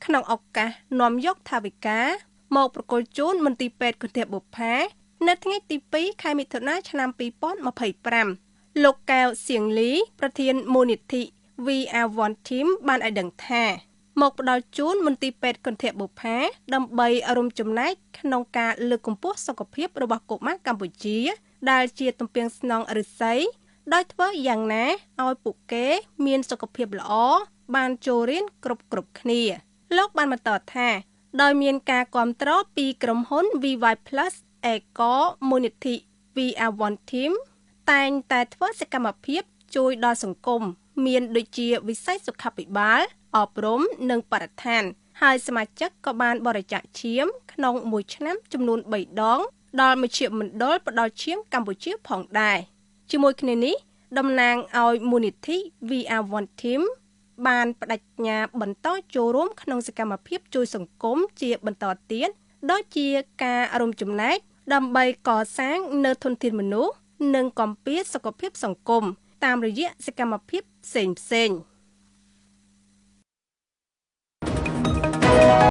ក្នុងឱកាសនាំយកថវិកាមកប្រគល់ជូនមន្ទីរពេទ្យគន្ធាបុប្ផានៅថ្ងៃទី2 ខែមិថុនាឆ្នាំ2025លោកកែវសៀងលីប្រធានមូលនិធិ VR1 Team បានឲ្យដឹងថាមកផ្ដល់ជូនមន្ទីរពេទ្យគន្ធាបុប្ផាដើម្បីរួមចំណែកក្នុងការលើកកម្ពស់សុខភាពរបស់កុមារកម្ពុជាដែលជាទំពាំងស្នងឫស្សីដោយធ្វើយ៉ាងណាឲ្យពួកគេមានសុខភាពល្អបានចូលរៀនគ្រប់គ្នាលោកបានបន្តថាដោយមានការគាំទ្រពីក្រុមហ៊ុន VY Plus ឯកមូលនិធិ VR1 Team តែងតែធ្វើសកម្មភាពជួយដល់សង្គមមានដូចជាវិស័យសុខាភិបាលអប់រំនិងបរិស្ថានហើយសមាជិកក៏បានបរិច្ចាគឈាមក្នុងមួយឆ្នាំចំនួន3ដងដល់មជ្ឈមណ្ឌលផ្ដល់ឈាមកម្ពុជាផងដែរជាមួយគ្នានេះតំណាងឲ្យមូលនិធិ VR1 Team បានបដិញ្ញាបន្តចូលរួមក្នុងសកម្មភាពជួយសង្គមជាបន្តទៀតដូចជាការរួមចំណែកដើម្បីកសាងនូវធនធានមនុស្សនិងគាំពារសុខភាពសង្គមតាមរយៈសកម្មភាពផ្សេងៗ